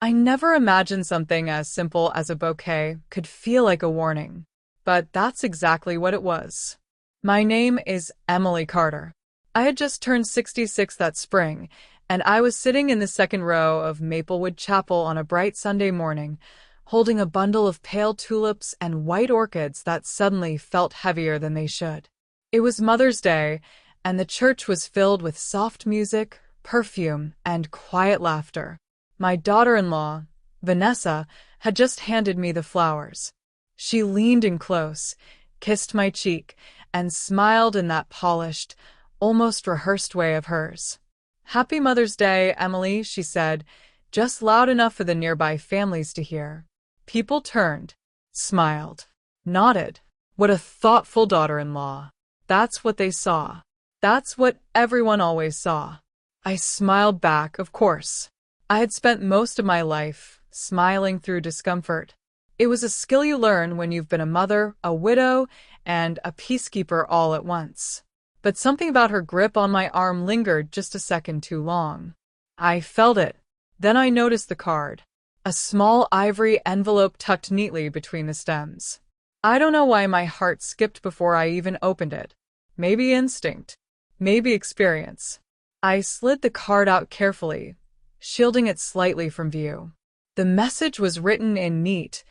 I never imagined something as simple as a bouquet could feel like a warning. But that's exactly what it was. My name is Emily Carter. I had just turned 66 that spring, and I was sitting in the second row of Maplewood Chapel on a bright Sunday morning, holding a bundle of pale tulips and white orchids that suddenly felt heavier than they should. It was Mother's Day, and the church was filled with soft music, perfume, and quiet laughter. My daughter-in-law, Vanessa, had just handed me the flowers. She leaned in close, kissed my cheek, and smiled in that polished, almost rehearsed way of hers. "Happy Mother's Day, Emily," she said, just loud enough for the nearby families to hear. People turned, smiled, nodded. What a thoughtful daughter-in-law. That's what they saw. That's what everyone always saw. I smiled back, of course. I had spent most of my life smiling through discomfort. It was a skill you learn when you've been a mother, a widow, and a peacekeeper all at once. But something about her grip on my arm lingered just a second too long. I felt it. Then I noticed the card. A small ivory envelope tucked neatly between the stems. I don't know why my heart skipped before I even opened it. Maybe instinct. Maybe experience. I slid the card out carefully, shielding it slightly from view. The message was written in neat,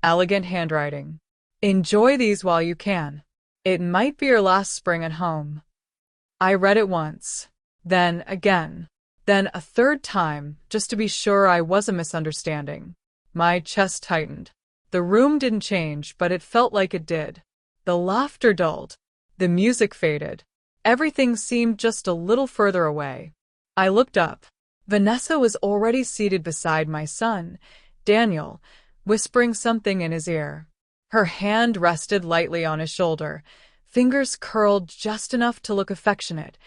elegant handwriting. "Enjoy these while you can. It might be your last spring at home." I read it once, then again, then a third time, just to be sure I was a misunderstanding. My chest tightened. The room didn't change, but it felt like it did. The laughter dulled. The music faded. Everything seemed just a little further away. I looked up. Vanessa was already seated beside my son, Daniel, whispering something in his ear. Her hand rested lightly on his shoulder, fingers curled just enough to look affectionate,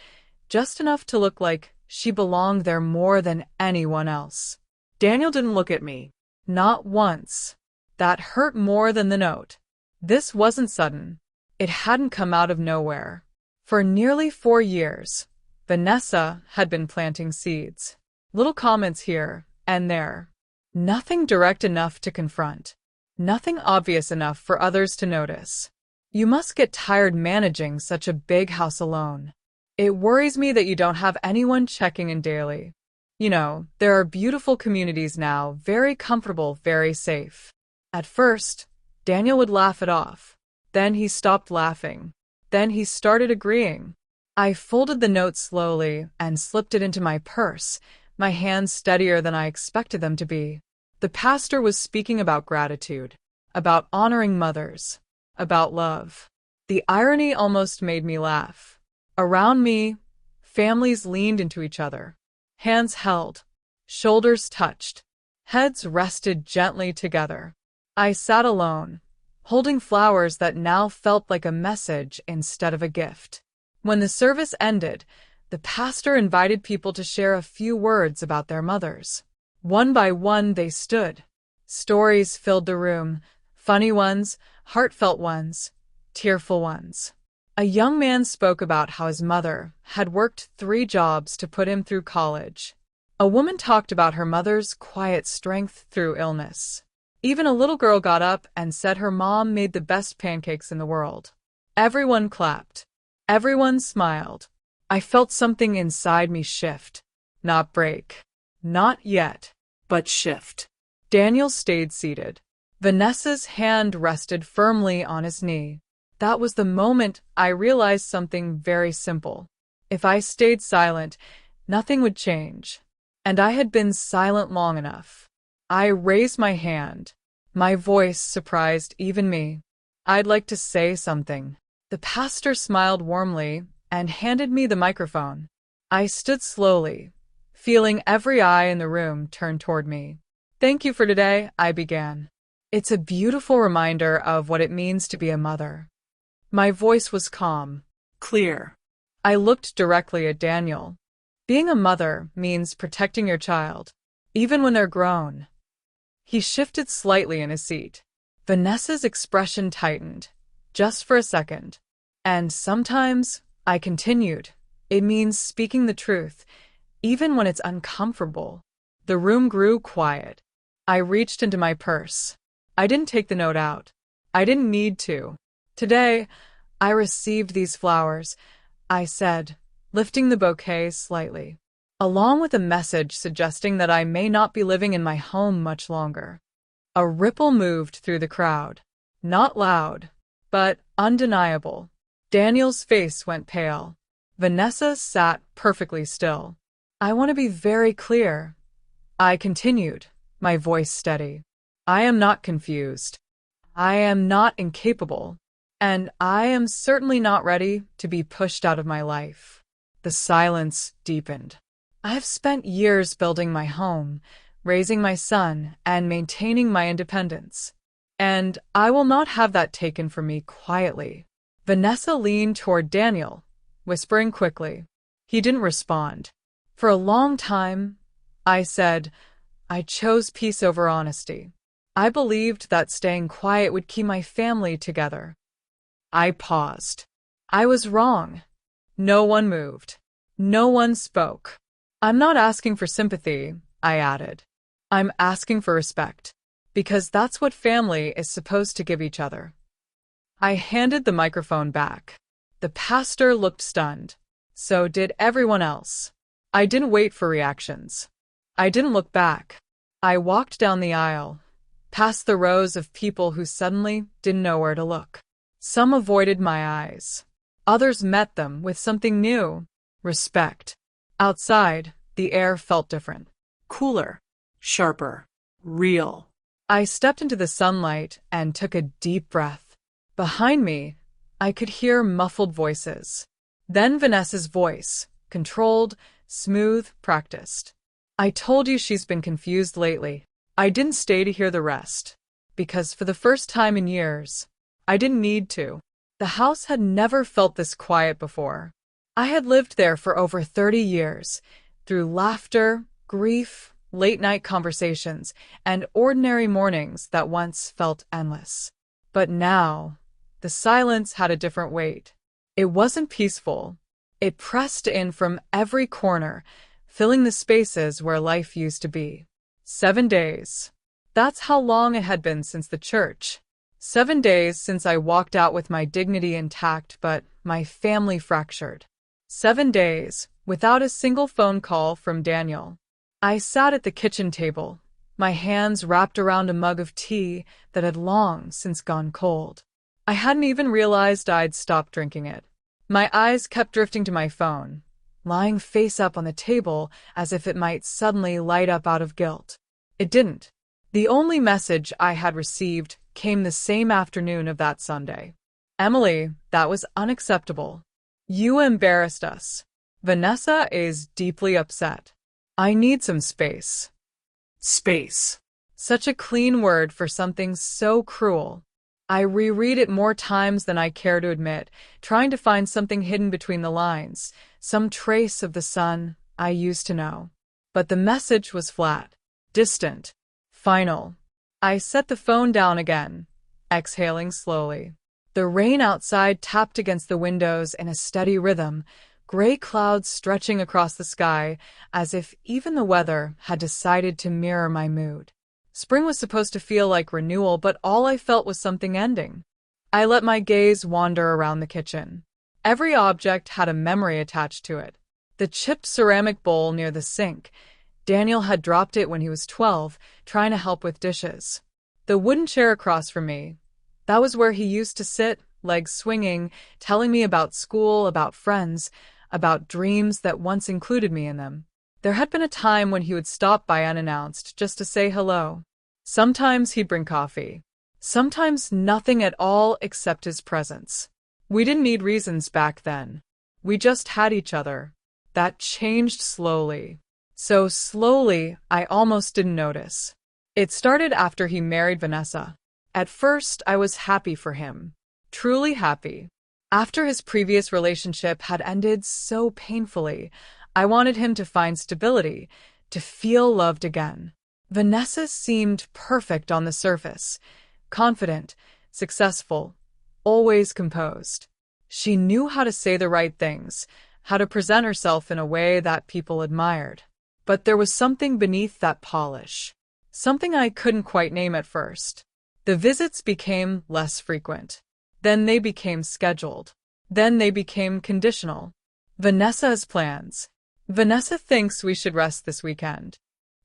just enough to look like she belonged there more than anyone else. Daniel didn't look at me. Not once. That hurt more than the note. This wasn't sudden. It hadn't come out of nowhere. For nearly 4 years, Vanessa had been planting seeds. Little comments here and there. Nothing direct enough to confront. Nothing obvious enough for others to notice. You must get tired managing such a big house alone. It worries me that you don't have anyone checking in daily. You know, there are beautiful communities now, very comfortable, very safe. At first, Daniel would laugh it off. Then he stopped laughing. Then he started agreeing. I folded the note slowly and slipped it into my purse, my hands steadier than I expected them to be. The pastor was speaking about gratitude, about honoring mothers, about love. The irony almost made me laugh. Around me, families leaned into each other. Hands held, shoulders touched, heads rested gently together. I sat alone, holding flowers that now felt like a message instead of a gift. When the service ended, the pastor invited people to share a few words about their mothers. One by one they stood. Stories filled the room, funny ones, heartfelt ones, tearful ones. A young man spoke about how his mother had worked 3 jobs to put him through college. A woman talked about her mother's quiet strength through illness. Even a little girl got up and said her mom made the best pancakes in the world. Everyone clapped. Everyone smiled. I felt something inside me shift. Not break. Not yet. But shift. Daniel stayed seated. Vanessa's hand rested firmly on his knee. That was the moment I realized something very simple. If I stayed silent, nothing would change. And I had been silent long enough. I raised my hand. My voice surprised even me. "I'd like to say something." The pastor smiled warmly and handed me the microphone. I stood slowly, feeling every eye in the room turn toward me. "Thank you for today," I began. "It's a beautiful reminder of what it means to be a mother." My voice was calm, clear. I looked directly at Daniel. Being a mother means protecting your child, even when they're grown. He shifted slightly in his seat. Vanessa's expression tightened, just for a second. "And sometimes," I continued, "it means speaking the truth, even when it's uncomfortable." The room grew quiet. I reached into my purse. I didn't take the note out. I didn't need to. Today, I received these flowers, I said, lifting the bouquet slightly, along with a message suggesting that I may not be living in my home much longer. A ripple moved through the crowd. Not loud, but undeniable. Daniel's face went pale. Vanessa sat perfectly still. I want to be very clear, I continued, my voice steady. I am not confused. I am not incapable. And I am certainly not ready to be pushed out of my life. The silence deepened. I have spent years building my home, raising my son, and maintaining my independence. And I will not have that taken from me quietly. Vanessa leaned toward Daniel, whispering quickly. He didn't respond. For a long time, I said, I chose peace over honesty. I believed that staying quiet would keep my family together. I paused. I was wrong. No one moved. No one spoke. I'm not asking for sympathy, I added. I'm asking for respect, because that's what family is supposed to give each other. I handed the microphone back. The pastor looked stunned. So did everyone else. I didn't wait for reactions. I didn't look back. I walked down the aisle, past the rows of people who suddenly didn't know where to look. Some avoided my eyes. Others met them with something new, respect. Outside, the air felt different. Cooler, sharper, real. I stepped into the sunlight and took a deep breath. Behind me, I could hear muffled voices. Then Vanessa's voice, controlled, smooth, practiced. I told you she's been confused lately. I didn't stay to hear the rest, because for the first time in years, I didn't need to. The house had never felt this quiet before. I had lived there for over 30 years, through laughter, grief, late-night conversations, and ordinary mornings that once felt endless. But now, the silence had a different weight. It wasn't peaceful. It pressed in from every corner, filling the spaces where life used to be. 7 days. That's how long it had been since the church. 7 days since I walked out with my dignity intact but my family fractured. 7 days without a single phone call from Daniel. I sat at the kitchen table, my hands wrapped around a mug of tea that had long since gone cold. I hadn't even realized I'd stopped drinking it. My eyes kept drifting to my phone, lying face up on the table as if it might suddenly light up out of guilt. It didn't. The only message I had received came the same afternoon of that Sunday. Emily, that was unacceptable. You embarrassed us. Vanessa is deeply upset. I need some space. Space. Such a clean word for something so cruel. I reread it more times than I care to admit, trying to find something hidden between the lines, some trace of the son I used to know. But the message was flat, distant, final. I set the phone down again, exhaling slowly. The rain outside tapped against the windows in a steady rhythm, gray clouds stretching across the sky as if even the weather had decided to mirror my mood. Spring was supposed to feel like renewal, but all I felt was something ending. I let my gaze wander around the kitchen. Every object had a memory attached to it. The chipped ceramic bowl near the sink. Daniel had dropped it when he was 12, trying to help with dishes. The wooden chair across from me. That was where he used to sit, legs swinging, telling me about school, about friends, about dreams that once included me in them. There had been a time when he would stop by unannounced just to say hello. Sometimes he'd bring coffee. Sometimes nothing at all except his presence. We didn't need reasons back then. We just had each other. That changed slowly. So slowly, I almost didn't notice. It started after he married Vanessa. At first, I was happy for him. Truly happy. After his previous relationship had ended so painfully, I wanted him to find stability, to feel loved again. Vanessa seemed perfect on the surface. Confident, successful, always composed. She knew how to say the right things, how to present herself in a way that people admired. But there was something beneath that polish. something I couldn't quite name at first. The visits became less frequent. Then they became scheduled. Then they became conditional. Vanessa's plans. Vanessa thinks we should rest this weekend.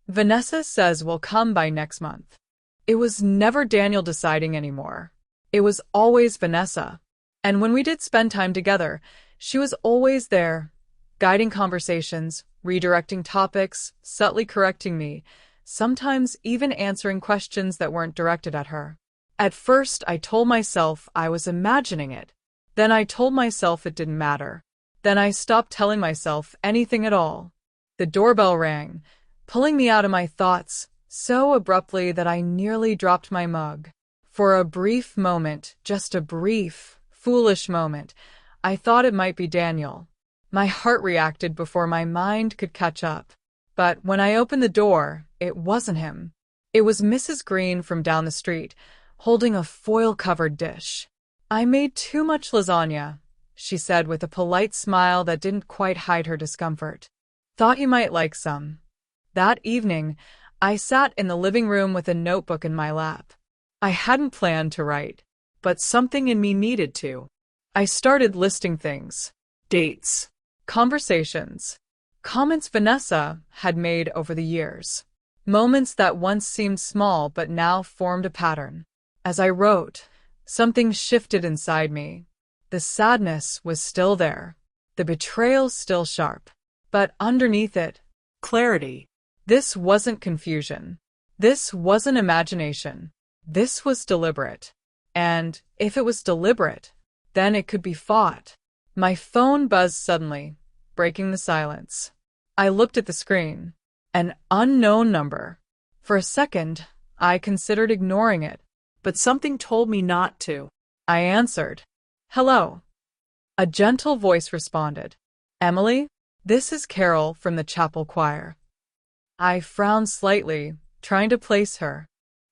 Vanessa says we'll come by next month. It was never Daniel deciding anymore. It was always Vanessa. And when we did spend time together, she was always there, guiding conversations, redirecting topics, subtly correcting me, sometimes even answering questions that weren't directed at her. At first, I told myself I was imagining it. Then I told myself it didn't matter. Then I stopped telling myself anything at all. The doorbell rang, pulling me out of my thoughts so abruptly that I nearly dropped my mug. For a brief moment, just a brief, foolish moment, I thought it might be Daniel. My heart reacted before my mind could catch up. But when I opened the door, it wasn't him. It was Mrs. Green from down the street, holding a foil-covered dish. "I made too much lasagna," she said with a polite smile that didn't quite hide her discomfort. "Thought you might like some." That evening, I sat in the living room with a notebook in my lap. I hadn't planned to write, but something in me needed to. I started listing things. Dates. Conversations. Comments Vanessa had made over the years. Moments that once seemed small but now formed a pattern. As I wrote, something shifted inside me. The sadness was still there. The betrayal still sharp. But underneath it, clarity. This wasn't confusion. This wasn't imagination. This was deliberate. And if it was deliberate, then it could be fought. My phone buzzed suddenly, breaking the silence. I looked at the screen. An unknown number. For a second, I considered ignoring it, but something told me not to. I answered. "Hello." A gentle voice responded. "Emily, this is Carol from the chapel choir." I frowned slightly, trying to place her.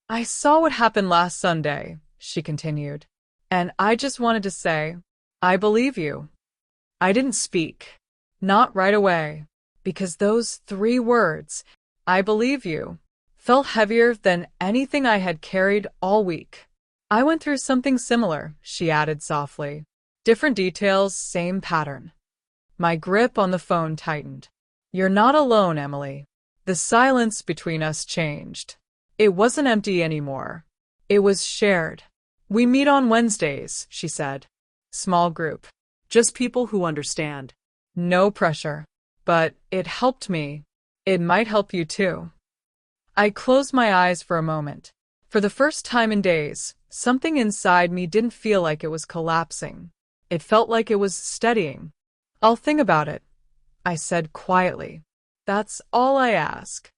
"I saw what happened last Sunday," she continued, "and I just wanted to say, I believe you." I didn't speak. Not right away, because those 3 words, "I believe you," felt heavier than anything I had carried all week. "I went through something similar," she added softly. "Different details, same pattern." My grip on the phone tightened. "You're not alone, Emily." The silence between us changed. It wasn't empty anymore. It was shared. "We meet on Wednesdays," she said. "Small group. Just people who understand. No pressure. But it helped me. It might help you too." I closed my eyes for a moment. For the first time in days, something inside me didn't feel like it was collapsing. It felt like it was steadying. "I'll think about it," I said quietly. "That's all I ask."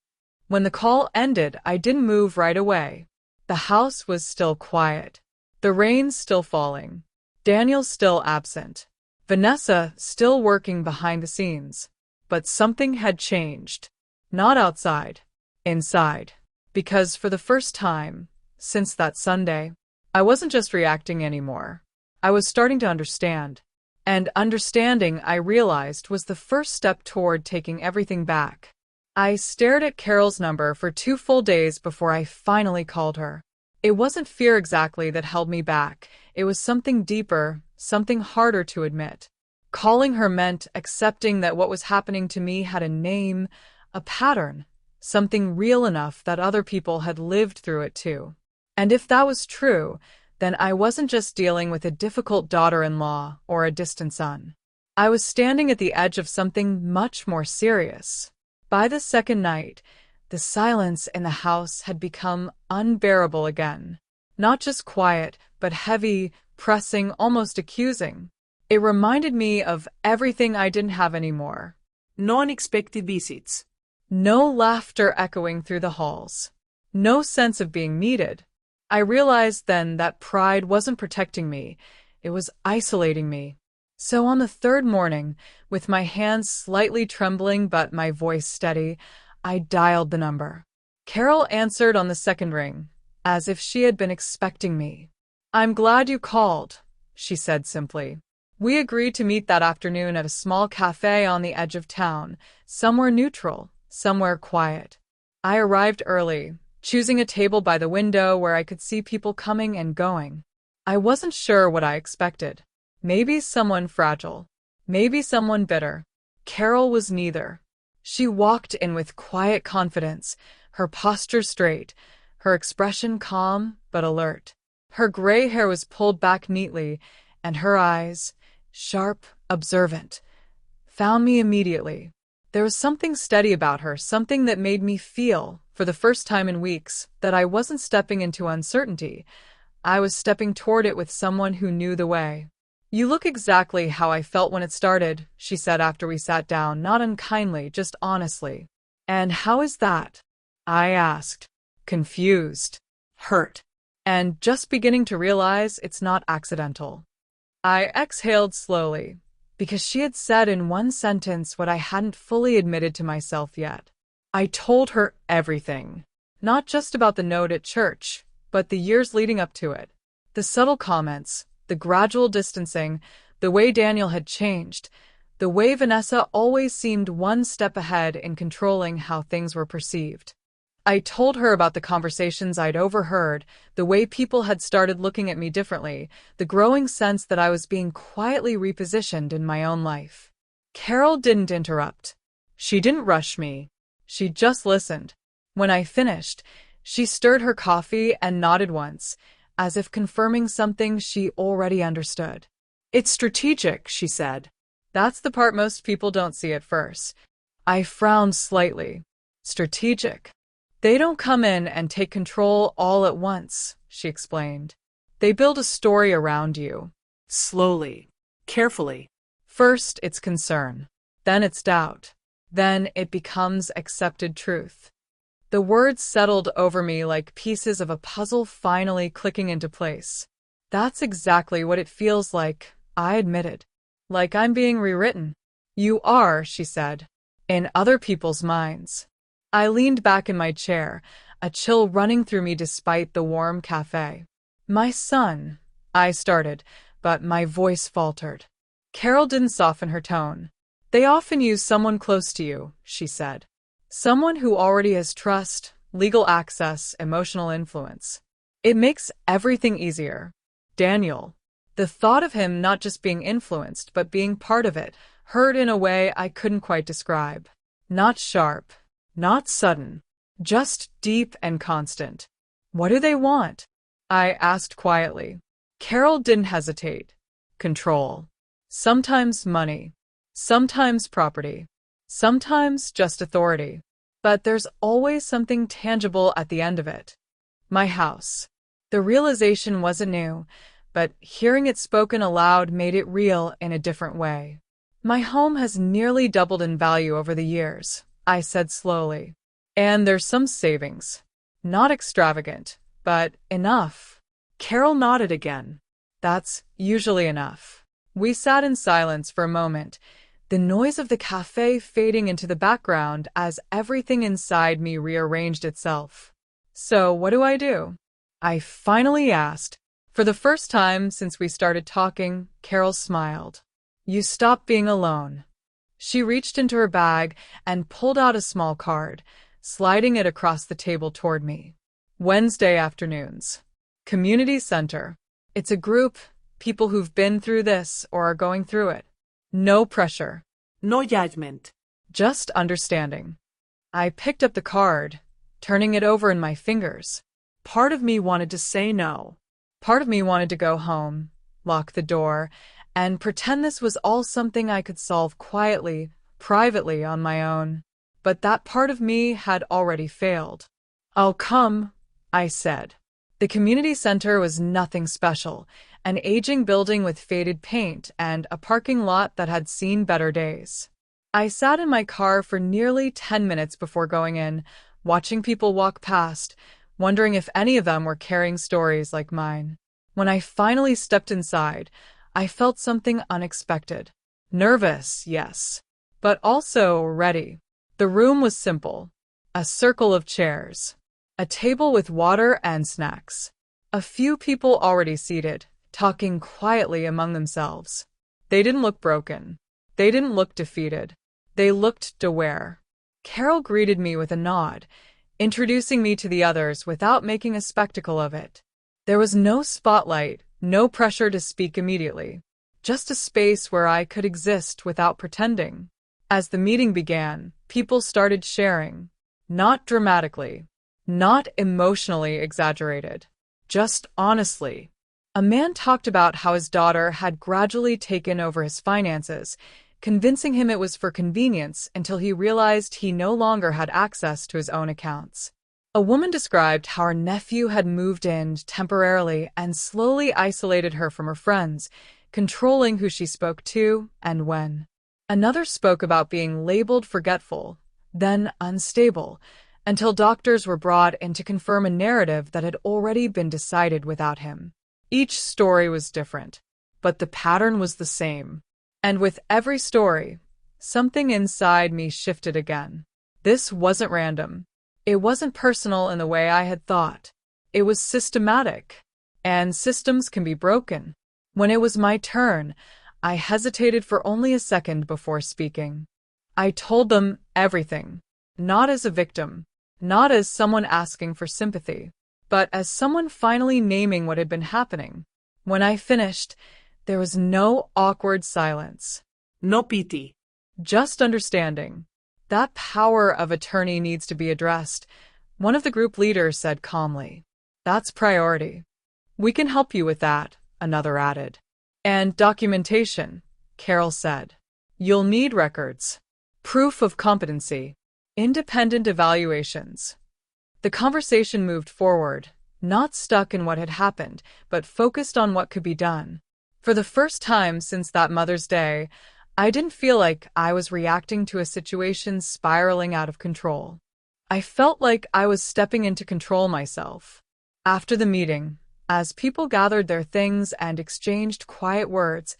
When the call ended, I didn't move right away. The house was still quiet. The rain still falling. Daniel still absent. Vanessa still working behind the scenes. But something had changed. Not outside. Inside. Because for the first time, since that Sunday, I wasn't just reacting anymore. I was starting to understand. And understanding, I realized, was the first step toward taking everything back. I stared at Carol's number for 2 full days before I finally called her. It wasn't fear exactly that held me back. It was something deeper, something harder to admit. Calling her meant accepting that what was happening to me had a name, a pattern, something real enough that other people had lived through it too. And if that was true, then I wasn't just dealing with a difficult daughter-in-law or a distant son. I was standing at the edge of something much more serious. By the second night, the silence in the house had become unbearable again. Not just quiet, but heavy, pressing, almost accusing. It reminded me of everything I didn't have anymore. No unexpected visits. No laughter echoing through the halls. No sense of being needed. I realized then that pride wasn't protecting me. It was isolating me. So on the 3rd morning, with my hands slightly trembling but my voice steady, I dialed the number. Carol answered on the 2nd ring, as if she had been expecting me. "I'm glad you called," she said simply. "We agreed to meet that afternoon at a small cafe on the edge of town, somewhere neutral, somewhere quiet." I arrived early, choosing a table by the window where I could see people coming and going. I wasn't sure what I expected. Maybe someone fragile. Maybe someone bitter. Carol was neither. She walked in with quiet confidence, her posture straight, her expression calm but alert. Her gray hair was pulled back neatly, and her eyes, sharp, observant, found me immediately. There was something steady about her, something that made me feel, for the first time in weeks, that I wasn't stepping into uncertainty. I was stepping toward it with someone who knew the way. "You look exactly how I felt when it started," she said after we sat down, not unkindly, just honestly. "And how is that?" I asked, confused, hurt, and just beginning to realize it's not accidental. I exhaled slowly, because she had said in one sentence what I hadn't fully admitted to myself yet. I told her everything, not just about the note at church, but the years leading up to it. The subtle comments, the gradual distancing, the way Daniel had changed, the way Vanessa always seemed one step ahead in controlling how things were perceived. I told her about the conversations I'd overheard, the way people had started looking at me differently, the growing sense that I was being quietly repositioned in my own life. Carol didn't interrupt. She didn't rush me. She just listened. When I finished, she stirred her coffee and nodded once, as if confirming something she already understood. "It's strategic," she said. "That's the part most people don't see at first." I frowned slightly. "Strategic? They don't come in and take control all at once," she explained. "They build a story around you. Slowly, carefully. First it's concern, then it's doubt, then it becomes accepted truth." The words settled over me like pieces of a puzzle finally clicking into place. "That's exactly what it feels like," I admitted. "Like I'm being rewritten." "You are," she said, "in other people's minds." I leaned back in my chair, a chill running through me despite the warm cafe. "My son," I started, but my voice faltered. Carol didn't soften her tone. "They often use someone close to you," she said. "Someone who already has trust, legal access, emotional influence. It makes everything easier." Daniel. The thought of him not just being influenced, but being part of it, hurt in a way I couldn't quite describe. Not sharp, not sudden, just deep and constant. "What do they want?" I asked quietly. Carol didn't hesitate. "Control. Sometimes money. Sometimes property. Sometimes just authority. But there's always something tangible at the end of it. My house." The realization wasn't new, but hearing it spoken aloud made it real in a different way. "My home has nearly doubled in value over the years," I said slowly. "And there's some savings. Not extravagant, but enough." Carol nodded again. "That's usually enough." We sat in silence for a moment, the noise of the cafe fading into the background as everything inside me rearranged itself. "So what do I do?" I finally asked. For the first time since we started talking, Carol smiled. "You stop being alone." She reached into her bag and pulled out a small card, sliding it across the table toward me. "Wednesday afternoons. Community Center. It's a group, people who've been through this or are going through it. No pressure. No judgment. Just understanding." I picked up the card, turning it over in my fingers. Part of me wanted to say no. Part of me wanted to go home, lock the door, and pretend this was all something I could solve quietly, privately on my own. But that part of me had already failed. "I'll come," I said. The community center was nothing special, an aging building with faded paint and a parking lot that had seen better days. I sat in my car for nearly 10 minutes before going in, watching people walk past, wondering if any of them were carrying stories like mine. When I finally stepped inside, I felt something unexpected. Nervous, yes, but also ready. The room was simple. A circle of chairs. A table with water and snacks. A few people already seated, talking quietly among themselves. They didn't look broken. They didn't look defeated. They looked aware. Carol greeted me with a nod, introducing me to the others without making a spectacle of it. There was no spotlight, no pressure to speak immediately, just a space where I could exist without pretending. As the meeting began, people started sharing. Not dramatically, not emotionally exaggerated, just honestly. A man talked about how his daughter had gradually taken over his finances, convincing him it was for convenience until he realized he no longer had access to his own accounts. A woman described how her nephew had moved in temporarily and slowly isolated her from her friends, controlling who she spoke to and when. Another spoke about being labeled forgetful, then unstable, until doctors were brought in to confirm a narrative that had already been decided without him. Each story was different, but the pattern was the same. And with every story, something inside me shifted again. This wasn't random. It wasn't personal in the way I had thought. It was systematic. And systems can be broken. When it was my turn, I hesitated for only a second before speaking. I told them everything, not as a victim, not as someone asking for sympathy, but as someone finally naming what had been happening. When I finished, there was no awkward silence. No pity. Just understanding. That power of attorney needs to be addressed, one of the group leaders said calmly. That's priority. We can help you with that, another added. And documentation, Carol said. You'll need records. Proof of competency. Independent evaluations. The conversation moved forward, not stuck in what had happened, but focused on what could be done. For the first time since that Mother's Day, I didn't feel like I was reacting to a situation spiraling out of control. I felt like I was stepping into control myself. After the meeting, as people gathered their things and exchanged quiet words,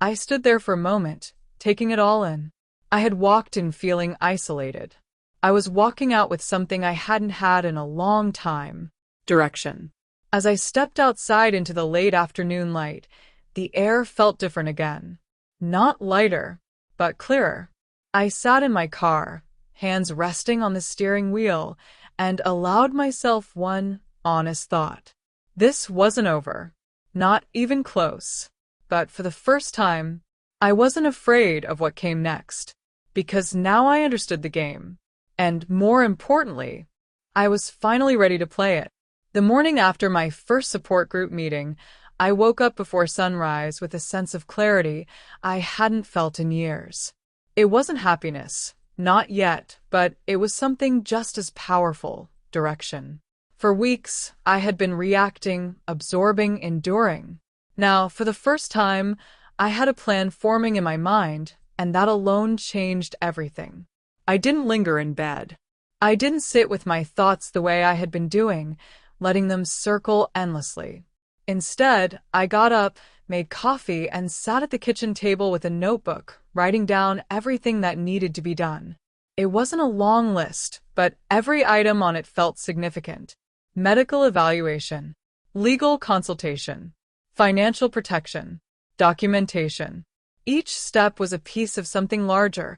I stood there for a moment, taking it all in. I had walked in feeling isolated. I was walking out with something I hadn't had in a long time. Direction. As I stepped outside into the late afternoon light, the air felt different again. Not lighter, but clearer. I sat in my car, hands resting on the steering wheel, and allowed myself one honest thought. This wasn't over. Not even close. But for the first time, I wasn't afraid of what came next, because now I understood the game. And more importantly, I was finally ready to play it. The morning after my first support group meeting, I woke up before sunrise with a sense of clarity I hadn't felt in years. It wasn't happiness, not yet, but it was something just as powerful, direction. For weeks, I had been reacting, absorbing, enduring. Now, for the first time, I had a plan forming in my mind, and that alone changed everything. I didn't linger in bed. I didn't sit with my thoughts the way I had been doing, letting them circle endlessly. Instead, I got up, made coffee, and sat at the kitchen table with a notebook, writing down everything that needed to be done. It wasn't a long list, but every item on it felt significant. Medical evaluation, legal consultation, financial protection, documentation. Each step was a piece of something larger,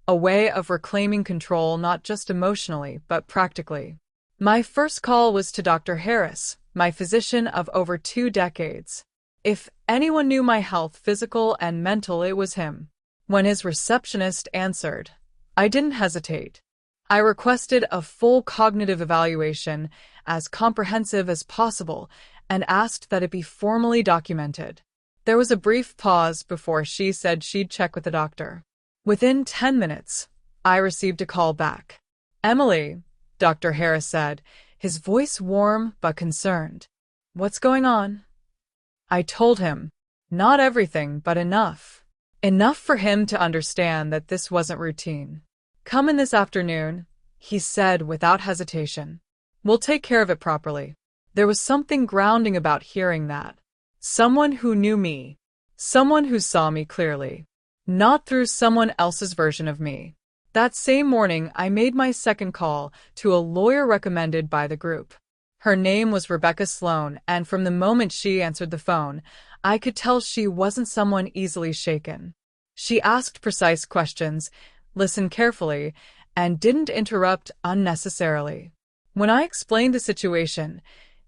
a way of reclaiming control not just emotionally, but practically. My first call was to Dr. Harris, my physician of over 2 decades. If anyone knew my health, physical and mental, it was him. When his receptionist answered, I didn't hesitate. I requested a full cognitive evaluation, as comprehensive as possible, and asked that it be formally documented. There was a brief pause before she said she'd check with the doctor. Within 10 minutes, I received a call back. Emily, Dr. Harris said, his voice warm but concerned. What's going on? I told him. Not everything, but enough. Enough for him to understand that this wasn't routine. Come in this afternoon, he said without hesitation. We'll take care of it properly. There was something grounding about hearing that. Someone who knew me. Someone who saw me clearly. Not through someone else's version of me. That same morning, I made my second call to a lawyer recommended by the group. Her name was Rebecca Sloan, and from the moment she answered the phone, I could tell she wasn't someone easily shaken. She asked precise questions, listened carefully, and didn't interrupt unnecessarily. When I explained the situation,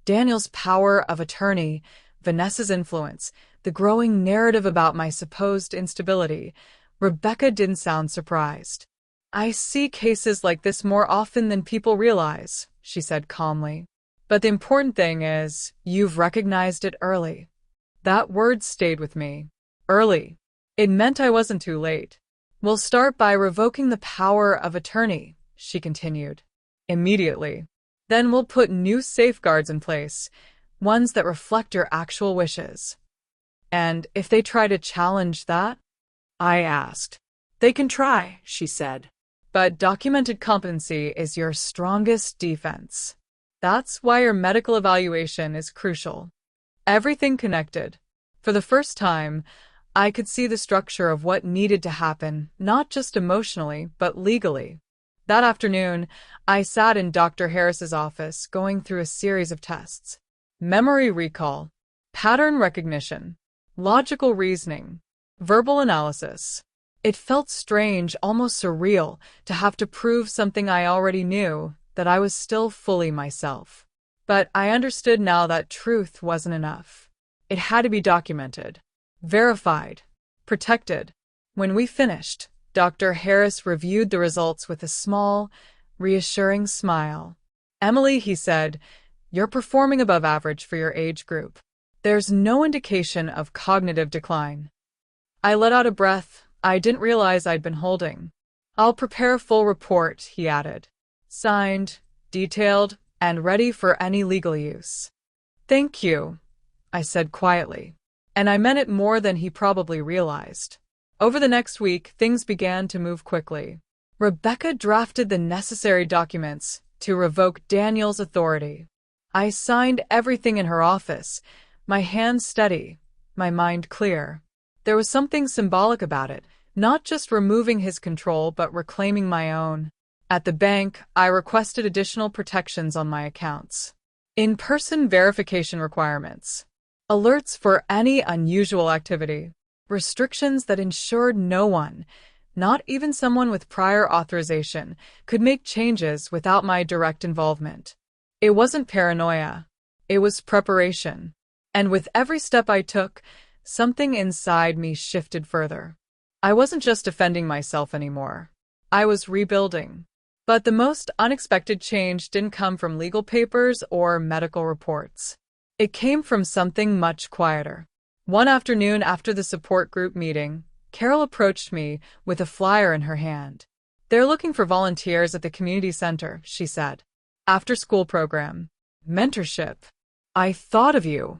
Daniel's power of attorney, Vanessa's influence, the growing narrative about my supposed instability, Rebecca didn't sound surprised. I see cases like this more often than people realize, she said calmly. But the important thing is, you've recognized it early. That word stayed with me. Early. It meant I wasn't too late. We'll start by revoking the power of attorney, she continued. Immediately. Then we'll put new safeguards in place, ones that reflect your actual wishes. And if they try to challenge that? I asked. They can try, she said. But documented competency is your strongest defense. That's why your medical evaluation is crucial. Everything connected. For the first time, I could see the structure of what needed to happen, not just emotionally, but legally. That afternoon, I sat in Dr. Harris's office going through a series of tests. Memory recall, pattern recognition, logical reasoning, verbal analysis. It felt strange, almost surreal, to have to prove something I already knew, that I was still fully myself. But I understood now that truth wasn't enough. It had to be documented, verified, protected. When we finished, Dr. Harris reviewed the results with a small, reassuring smile. Emily, he said, you're performing above average for your age group. There's no indication of cognitive decline. I let out a breath I didn't realize I'd been holding. I'll prepare a full report, he added. Signed, detailed, and ready for any legal use. Thank you, I said quietly. And I meant it more than he probably realized. Over the next week, things began to move quickly. Rebecca drafted the necessary documents to revoke Daniel's authority. I signed everything in her office, my hands steady, my mind clear. There was something symbolic about it, not just removing his control but reclaiming my own. At the bank, I requested additional protections on my accounts. In-person verification requirements. Alerts for any unusual activity. Restrictions that ensured no one, not even someone with prior authorization, could make changes without my direct involvement. It wasn't paranoia. It was preparation. And with every step I took, something inside me shifted further. I wasn't just defending myself anymore. I was rebuilding. But the most unexpected change didn't come from legal papers or medical reports. It came from something much quieter. One afternoon after the support group meeting, Carol approached me with a flyer in her hand. They're looking for volunteers at the community center, she said. After-school program. Mentorship. I thought of you.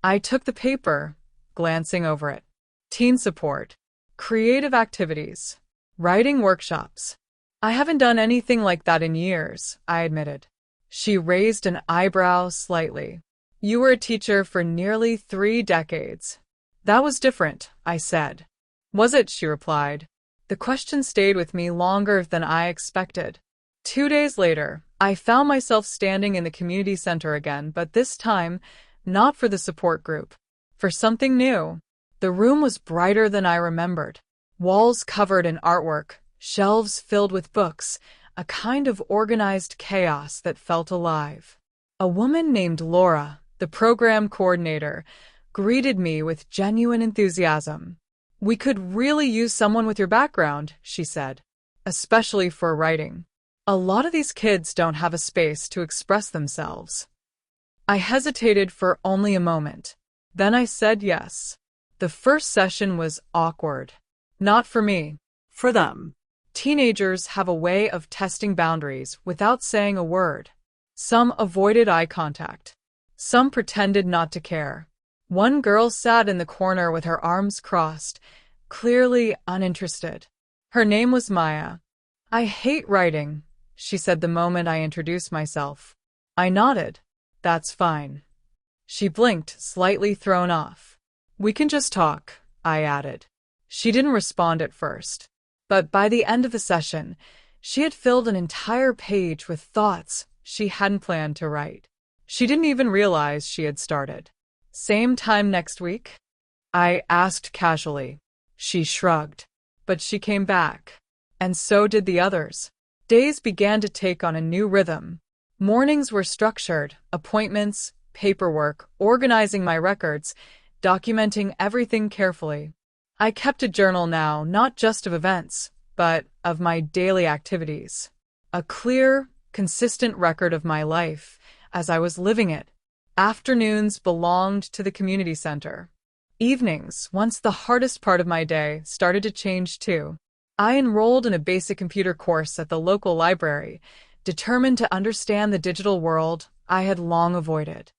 I took the paper, glancing over it. Teen support. Creative activities. Writing workshops. I haven't done anything like that in years, I admitted. She raised an eyebrow slightly. You were a teacher for nearly 3 decades. That was different, I said. Was it? She replied. The question stayed with me longer than I expected. 2 days later, I found myself standing in the community center again, but this time, not for the support group. For something new. The room was brighter than I remembered. Walls covered in artwork, shelves filled with books, a kind of organized chaos that felt alive. A woman named Laura, the program coordinator, greeted me with genuine enthusiasm. We could really use someone with your background, she said, especially for writing. A lot of these kids don't have a space to express themselves. I hesitated for only a moment. Then I said yes. The first session was awkward. Not for me. For them. Teenagers have a way of testing boundaries without saying a word. Some avoided eye contact. Some pretended not to care. One girl sat in the corner with her arms crossed, clearly uninterested. Her name was Maya. I hate writing, she said the moment I introduced myself. I nodded. That's fine. She blinked, slightly thrown off. We can just talk, I added. She didn't respond at first. But by the end of the session, she had filled an entire page with thoughts she hadn't planned to write. She didn't even realize she had started. Same time next week? I asked casually. She shrugged. But she came back. And so did the others. Days began to take on a new rhythm. Mornings were structured, appointments, paperwork, organizing my records, documenting everything carefully. I kept a journal now, not just of events, but of my daily activities. A clear, consistent record of my life as I was living it. Afternoons belonged to the community center. Evenings, once the hardest part of my day, started to change too. I enrolled in a basic computer course at the local library, determined to understand the digital world I had long avoided.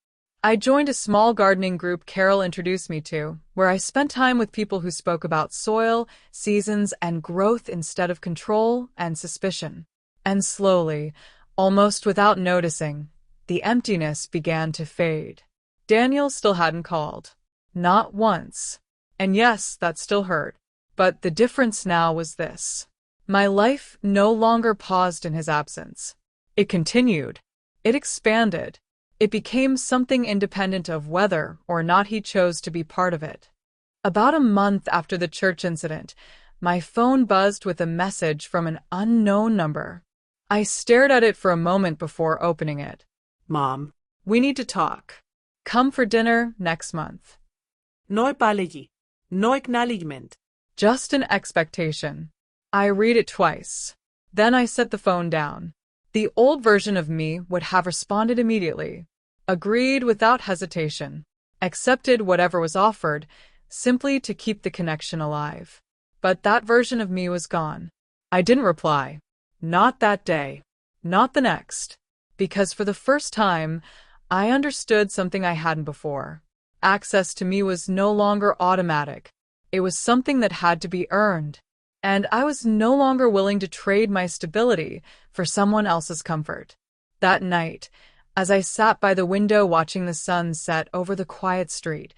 I joined a small gardening group Carol introduced me to, where I spent time with people who spoke about soil, seasons, and growth instead of control and suspicion. And slowly, almost without noticing, the emptiness began to fade. Daniel still hadn't called. Not once. And yes, that still hurt. But the difference now was this. My life no longer paused in his absence. It continued. It expanded. It became something independent of whether or not he chose to be part of it. About a month after the church incident, my phone buzzed with a message from an unknown number. I stared at it for a moment before opening it. Mom. We need to talk. Come for dinner next month. No apology. No acknowledgement. Just an expectation. I read it twice. Then I set the phone down. The old version of me would have responded immediately, agreed without hesitation, accepted whatever was offered, simply to keep the connection alive. But that version of me was gone. I didn't reply. Not that day. Not the next. Because for the first time, I understood something I hadn't before. Access to me was no longer automatic. It was something that had to be earned. And I was no longer willing to trade my stability for someone else's comfort. That night, as I sat by the window watching the sun set over the quiet street,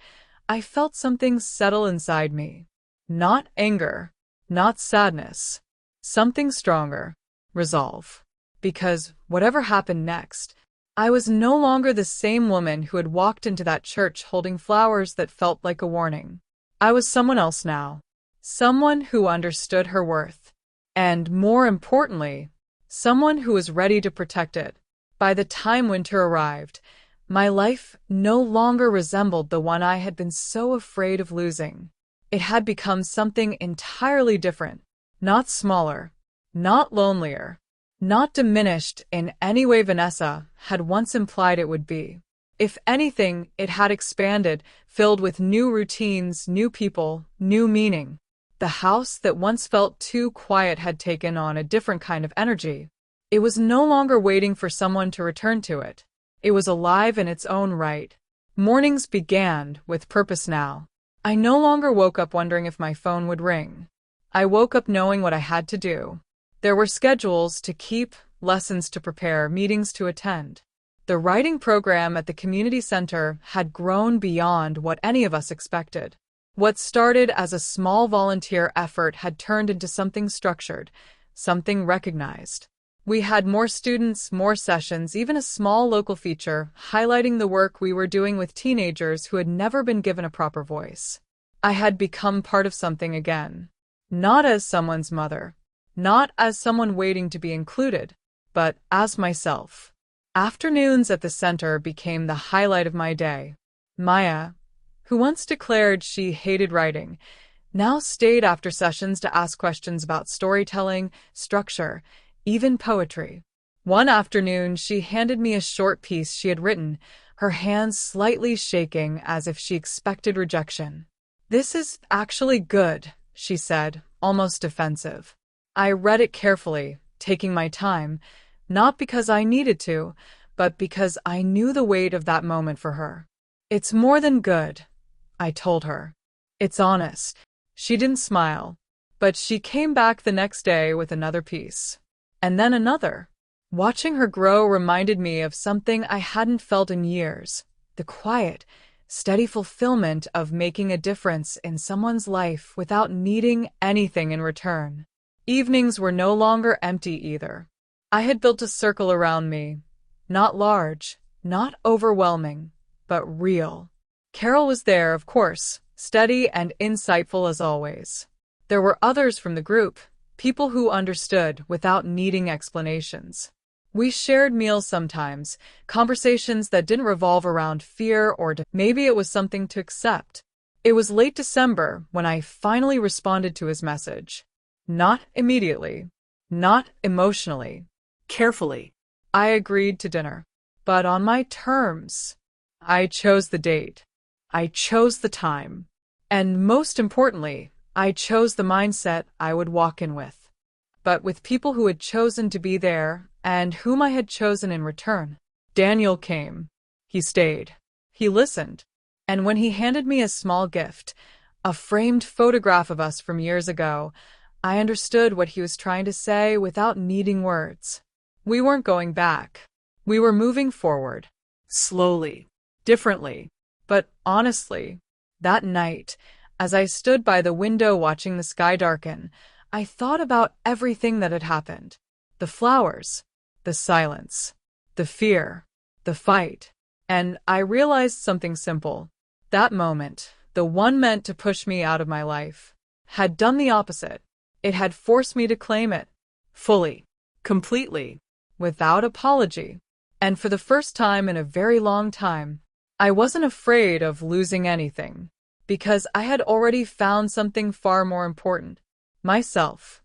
I felt something settle inside me. Not anger, not sadness. Something stronger. Resolve. Because whatever happened next, I was no longer the same woman who had walked into that church holding flowers that felt like a warning. I was someone else now. Someone who understood her worth. And more importantly, someone who was ready to protect it. By the time winter arrived, my life no longer resembled the one I had been so afraid of losing. It had become something entirely different. Not smaller. Not lonelier. Not diminished in any way Vanessa had once implied it would be. If anything, it had expanded, filled with new routines, new people, new meaning. The house that once felt too quiet had taken on a different kind of energy. It was no longer waiting for someone to return to it. It was alive in its own right. Mornings began with purpose now. I no longer woke up wondering if my phone would ring. I woke up knowing what I had to do. There were schedules to keep, lessons to prepare, meetings to attend. The writing program at the community center had grown beyond what any of us expected. What started as a small volunteer effort had turned into something structured, something recognized. We had more students, more sessions, even a small local feature highlighting the work we were doing with teenagers who had never been given a proper voice. I had become part of something again. Not as someone's mother, not as someone waiting to be included, but as myself. Afternoons at the center became the highlight of my day. Maya, who once declared she hated writing, now stayed after sessions to ask questions about storytelling, structure, even poetry. One afternoon, she handed me a short piece she had written, her hands slightly shaking as if she expected rejection. "This is actually good," she said, almost defensive. I read it carefully, taking my time, not because I needed to, but because I knew the weight of that moment for her. "It's more than good," I told her. "It's honest." She didn't smile, but she came back the next day with another piece. And then another. Watching her grow reminded me of something I hadn't felt in years, the quiet, steady fulfillment of making a difference in someone's life without needing anything in return. Evenings were no longer empty either. I had built a circle around me, not large, not overwhelming, but real. Carol was there, of course, steady and insightful as always. There were others from the group, people who understood without needing explanations. We shared meals sometimes, conversations that didn't revolve around fear or maybe it was something to accept. It was late December when I finally responded to his message. Not immediately, not emotionally. Carefully. I agreed to dinner, but on my terms. I chose the date. I chose the time. And most importantly, I chose the mindset I would walk in with. But with people who had chosen to be there and whom I had chosen in return. Daniel came. He stayed. He listened. And when he handed me a small gift, a framed photograph of us from years ago, I understood what he was trying to say without needing words. We weren't going back. We were moving forward. Slowly. Differently. But honestly, that night, as I stood by the window watching the sky darken, I thought about everything that had happened. The flowers, the silence, the fear, the fight. And I realized something simple. That moment, the one meant to push me out of my life, had done the opposite. It had forced me to claim it. Fully. Completely. Without apology. And for the first time in a very long time, I wasn't afraid of losing anything, because I had already found something far more important. Myself.